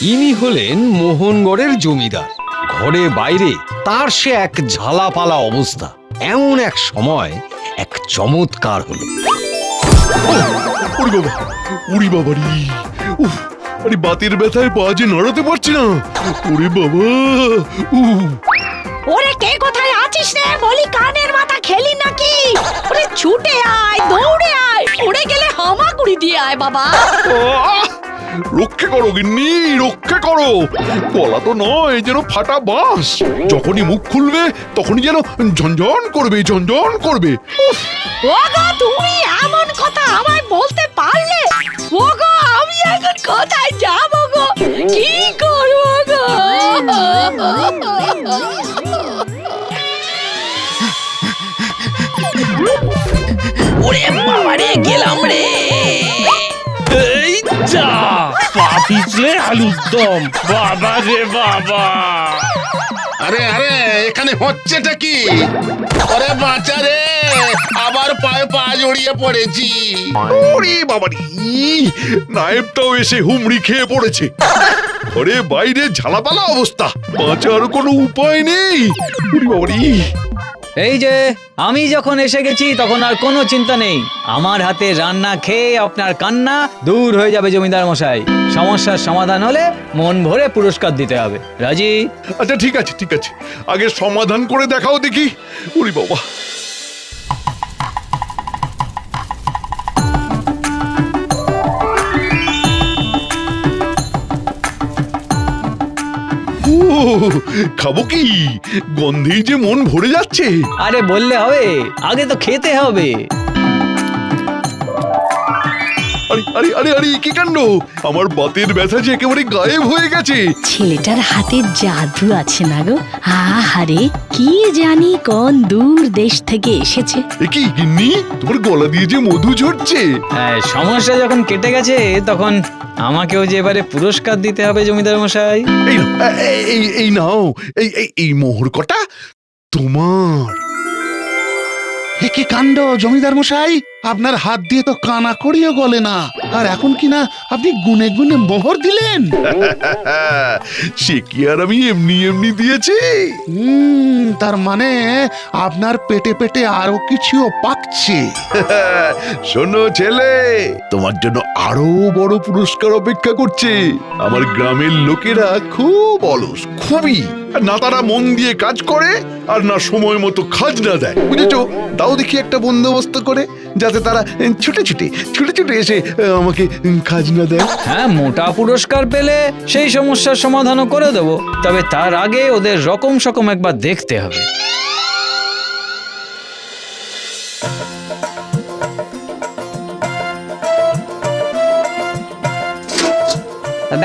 ইনি হলেন মোহনগড়ের জমিদার। ঘরে বাইরে তার সে এক ঝালাপালা অবস্থা। এমন এক সময় এক চমৎকার হলো। ওরে বাবা, ওরে বাবারি, উফ, আরে বাতের ব্যথায় পা যে নড়াতে পারছি না। ওরে বাবা, ওরে কে কোথায় আছিস রে? বলি কানের মাথা খেলি নাকি? ওরে ছুটে আয়, দৌড়ে আয়, উড়ে গেলে হামাগুড়ি দিয়ে আয় বাবা। রক্ষে করো গিন্নি, রক্ষে করো। গলা তো নয়, যেন ফাটা বাঁশ। যখনই মুখ খুলবে তখনই যেন ঝনঝন করবে, ঝনঝন করবে। ওগো তুমি এমন কথা আমায় বলতে পারলে? ওগো আমি এখন কোথায় যাব গো? কি করব গো? ওরে বাবা রে, গেলাম রে। এই যা, পা পিছলে আলুর দম। বাবা রে বাবা। আরে আরে, এখানে হচ্ছেটা কি? আরে বাঁচা রে, আবার পায়ে পা জড়িয়ে পড়েছি। ওরে বাবারি, নায়েবটাও এসে হুমড়ি খেয়ে পড়েছে। ঘরে বাইরে ঝালাপালা অবস্থা, বাঁচার কোনো উপায় নেই। ওরে বাবারি, এই যে আমি যখন এসে গেছি তখন আর কোনো চিন্তা নেই। আমার হাতে রান্না খেয়ে আপনার কান্না দূর হয়ে যাবে জমিদার মশাই। সমস্যার সমাধান হলে মন ভরে পুরস্কার দিতে হবে। রাজি? আচ্ছা ঠিক আছে, ঠিক আছে, আগে সমাধান করে দেখাও দেখি। ওরে বাবা, খাবো কি? গন্ধেই যে মন ভরে যাচ্ছে। আরে বললে হবে, আগে তো খেতে হবে। আরে আরে আরে আরে, কি কাণ্ড! আমার বাতের ব্যথা যে একেবারে গায়েব হয়ে গেছে। ছেলেটার হাতে জাদু আছে না গো? আহারে, কি জানি কোন দূর দেশ থেকে এসেছে। এ কি গিন্নি, তোমার গলা দিয়ে যে মধু ঝরছে। সমস্যা যখন কেটে গেছে তখন আমাকেও যে এবারে পুরস্কার দিতে হবে জমিদার মশাই। এই নাও, এই নাও, এই মোহর কটা তোমার। কি কাণ্ড জমিদার মশাই, আপনার হাত দিয়ে তো কানা করিও গলে না, আর এখন কিনা আপনি গুনে গুনে মোহর দিলেন। সে কি আর আমি এমনি এমনি দিয়েছি? তার মানে আপনার পেটে পেটে আরো কিছু পাকছে। শোনো ছেলে, তোমার জন্য আরো বড় পুরস্কার অপেক্ষা করছে। আমার গ্রামের লোকেরা খুব অলস, খুবই। না তারা মন দিয়ে কাজ করে, আর না সময় মতো খাজনা দেয়, বুঝেছো? দাও দেখি একটা বন্দোবস্ত করে, যাতে তারা ছুটে ছুটে ছুটে ছুটে এসে আমাকে খাজনা দেয়। হ্যাঁ, মোটা পুরস্কার পেলে সেই সমস্যার সমাধানও করে দেবো, তবে তার আগে ওদের রকম সকম একবার দেখতে হবে।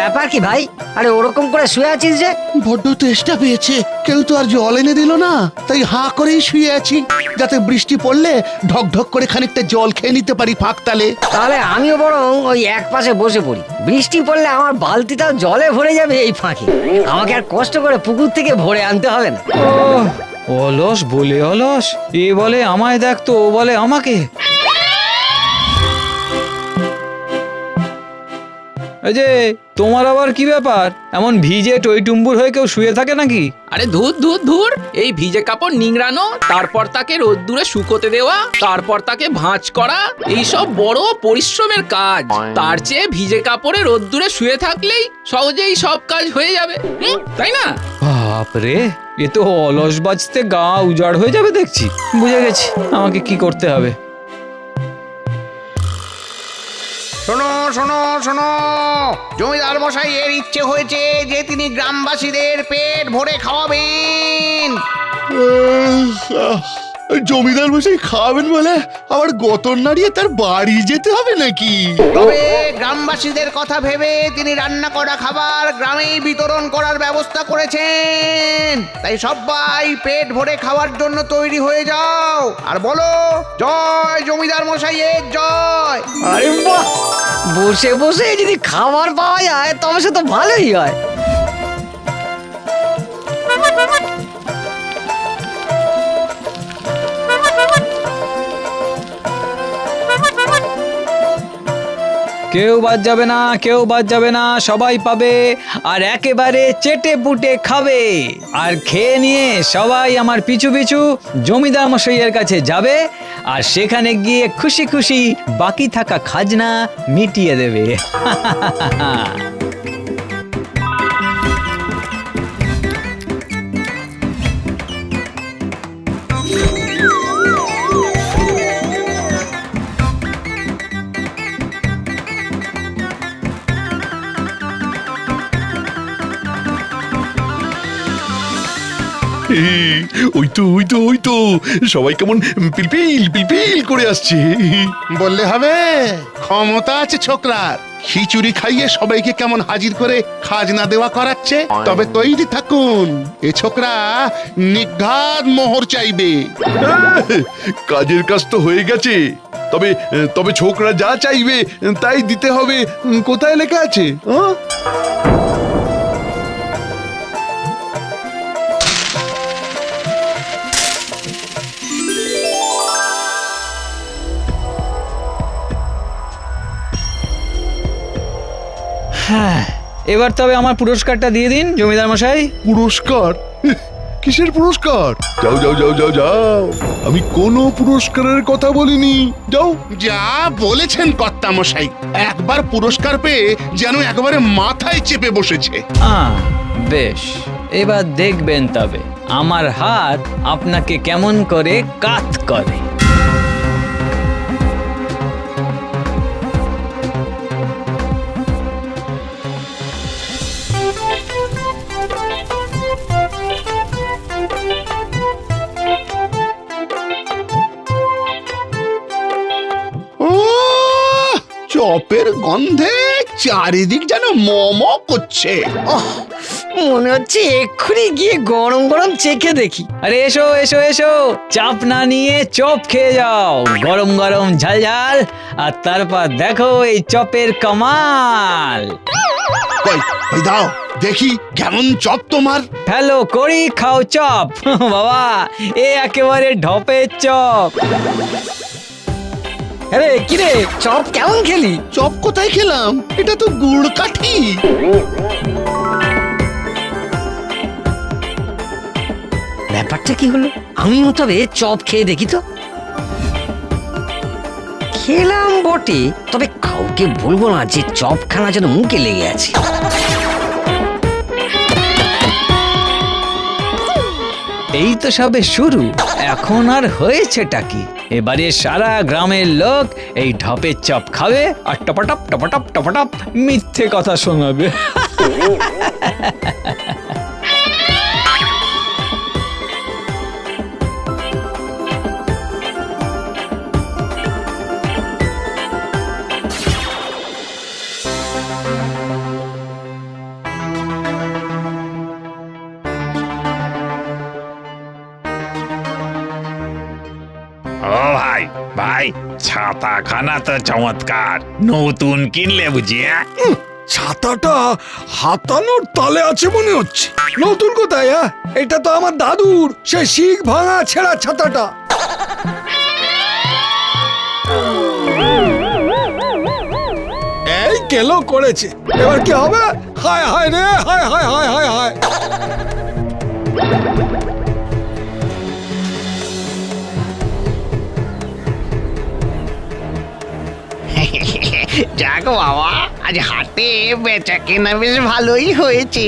ব্যাপার কি ভাই? আরে ওরকম করে শুয়ে আছিস যে? বড্ড তেষ্টা পেয়েছে, কেউ তো আর জল এনে দিল না, তাই হাঁ করেই শুয়ে আছি, যাতে বৃষ্টি পড়লে ঢক ঢক করে খানিকটা জল খেয়ে নিতে পারি ফাঁকতালে। তাহলে আমিও বরং ওই এক পাশে বসে পড়ি। বৃষ্টি পড়লে আমার বালতিটাও জলে ভরে যাবে এই ফাঁকে। আমাকে আর কষ্ট করে পুকুর থেকে ভরে আনতে হবে না। অলস বলে অলস, এ বলে আমায় দেখতো, ও বলে আমাকে। এই যে তোমার আবার কি ব্যাপার? এমন ভিজে টইটুম্বুর হয়ে কেউ শুয়ে থাকে নাকি? আরে ধুর ধুর ধুর, এই ভিজে কাপড় নিংড়ানো, তারপর তাকে রোদ্দুরে শুকোতে দেওয়া, তারপর তাকে ভাঁজ করা, এই সব বড় পরিশ্রমের কাজ। তার চেয়ে ভিজে কাপড়ে রোদ্দুরে শুয়ে থাকলেই সহজেই সব কাজ হয়ে যাবে, তাই না? বাপরে, এ তো অলস বাজতে গা উজাড় হয়ে যাবে দেখছি। বুঝে গেছি আমাকে কি করতে হবে। শোনো শোনো শোনো, জমিদার মশাই এর ইচ্ছে হয়েছে যে তিনি গ্রামবাসীদের পেট ভরে খাওয়াবেন। জমিদার মশাই খাওয়াবেন বলে আবার গতর নাড়িয়ে তার বাড়ি যেতে হবে নাকি? তবে গ্রামবাসীদের কথা ভেবে তিনি রান্না করা খাবার গ্রামেই বিতরণ করার ব্যবস্থা করেছেন। তাই সবাই পেট ভরে খাওয়ার জন্য তৈরি হয়ে যাও, আর বলো জয় জমিদার মশাইয়ের জয়। আরে বাহ, বসে বসে যদি খাবার পাওয়া যায় তবে সে তো ভালোই হয়। কেউ বাদ যাবে না, কেউ বাদ যাবে না, সবাই পাবে আর একেবারে চেটে পুটে খাবে। আর খেয়ে নিয়ে সবাই আমার পিছু পিছু জমিদার মশাইয়ের কাছে যাবে আর সেখানে গিয়ে খুশি খুশি বাকি থাকা খাজনা মিটিয়ে দেবে। ওই তো সবাই কেমন পিলপিল পিলপিল করে আসছে। বললে হবে, ক্ষমতা আছে ছোকরার। খিচুড়ি খাইয়ে সবাইকে কেমন হাজির করে খাজনা দেওয়া করাচ্ছে। তবে তৈরি থাকুন, এ ছোকরা নিঘাত মোহর চাইবে। কাজের কাজ তো হয়ে গেছে, তবে তবে ছোকরা যা চাইবে তাই দিতে হবে। কোথায় লেখা আছে? হ্যাঁ, এবার তবে আমার পুরস্কারটা দিয়ে দিন জমিদার মশাই। পুরস্কার? কিসের পুরস্কার? যাও যাও যাও যাও যাও, আমি কোনো পুরস্কারের কথা বলিনি। যাও। যা বলেছেন কর্তা মশাই, একবার পুরস্কার পেয়ে যেন একেবারে মাথায় চেপে বসেছে। বেশ, এবার দেখবেন তবে আমার হাত আপনাকে কেমন করে কাত করে। চপের গন্ধে চারিদিক যেন মম করছে। মনে হচ্ছে এক্ষুনি গিয়ে গরম গরম চেখে দেখি। আরে এসো এসো এসো, চাপ না নিয়ে চপ খেয়ে যাও, গরম গরম ঝাল ঝাল। আর তারপর দেখো এই চপের কামাল। ওই দাও দেখি কেমন চপ তোমার। ফেলো করি খাও চপ। বাবা, এ একেবারে ঢপের চপ। আরে কিরে, চপ কেমন খেলি? চপ কোথায় খেলাম? এটা তো গুড় কাঠি। ব্যাপারটা কি হলো? আমিও তবে চপ খেয়ে দেখি তো। খেলাম বটে, তবে কাউকে বলবো না যে চপ খানা যেন মুখে লেগে আছে। এই তো সবে শুরু, এখন আর হয়েছেটা কি? এবারে সারা গ্রামের লোক এই ঢপের চপ খাবে আর টপাটপ টপাটপ টপাটপ মিথ্যে কথা শোনাবে। ও ভাই ভাই, ছাতাখানা তো চমৎকার, নতুন কিনলে বুঝি? ছাতাটা হাতানোর তালে আছে মনে হচ্ছে। নতুন কোথায়? এটা তো আমার দাদুর, সে শিখ ভাঙা ছেঁড়া ছাতাটা। এই কেলো করেছে, এবার কি হবে? হায় হায় রে, হায় হায় হায় হায় হায়। যাক বাবা, আজ হাটে বেচা কেনা বেশ ভালোই হয়েছে।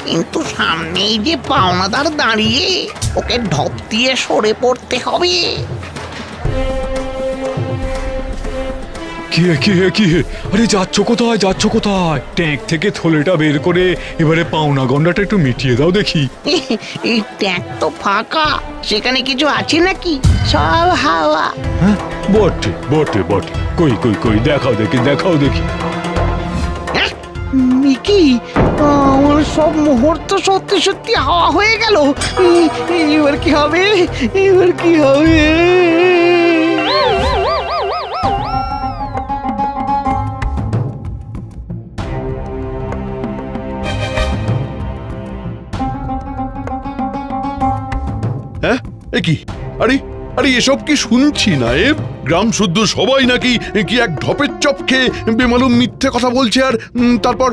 কিন্তু সামনেই যে পাওনাদার দাঁড়িয়ে, ওকে ঢপ দিয়ে সরে পড়তে হবে। কি কি কি? আরে যাচ্ছ কোথায়, যাচ্ছ কোথায়? ট্যাঙ্ক থেকে থলেটা বের করে এবারে পাওনা গন্ডাটা একটু মিটিয়ে দাও দেখি। এই ট্যাঙ্ক তো ফাঁকা, সেখানে কিছু আছে নাকি? সব হাওয়া। হ্যাঁ, বটে বটে বটে। কই কই কই, দেখাও দেখি, দেখাও দেখি। মিকি, আমার সব মুহূর্ত সত্যি সত্যি হাওয়া হয়ে গেল। এবার কি হবে? এবার কি হবে? হ্যাঁ, এ কি? আরে আরে, আরে এসব কি শুনছি না গ্রাম শুদ্ধ সবাই নাকি কি এক ঢপের চপ খেয়ে বেমালুম মিথ্যে কথা বলছে আর তারপর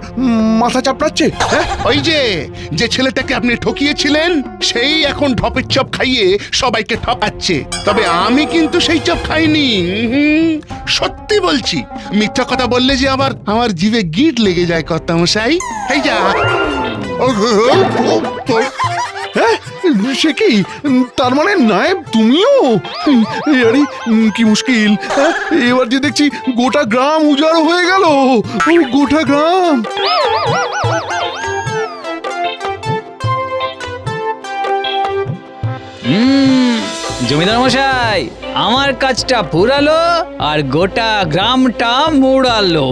মাথা চাপড়াচ্ছে। হ্যাঁ, ওই যে ছেলেটাকে আপনি ঠকিয়েছিলেন সেই এখন ঢপের চপ খাইয়ে সবাইকে ঠকাচ্ছে। তবে আমি কিন্তু সেই চপ খাইনি। সত্যি বলছি, মিথ্যা কথা বললে যে আবার আমার জিভে গিট লেগে যায় কর্তামশাই। এই যা হ্যাঁ, সে কি তার মানে নায়েব তুমিও? আরে কি মুশকিল! হ্যাঁ, এবার যে দেখছি গোটা গ্রাম উজাড় হয়ে গেল, গোটা গ্রাম। জমিদার মশাই, আমার কাজটা ফুরালো আর গোটা গ্রামটা মুড়ালো।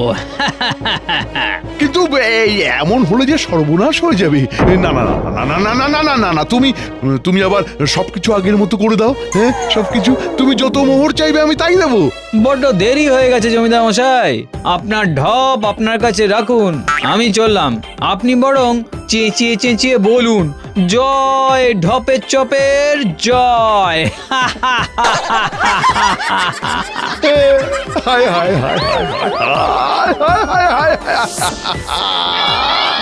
কিন্তু এই এমন হলে যে সর্বনাশ হয়ে যাবে। না না না না না না না না না না না, তুমি আবার সবকিছু আগের মতো করে দাও। হ্যাঁ, সবকিছু তুমি যত মোহর চাইবে আমি তাই দেবো। বড্ড দেরি হয়ে গেছে জমিদার মশাই, আপনার ঢপ আপনার কাছে রাখুন, আমি চললাম। আপনি বরং চেঁচিয়ে চেঁচিয়ে বলুন, জয় ঢপের চপের জয়। হায় হায় হায় হায় হায় হায় হায় হায় হায়।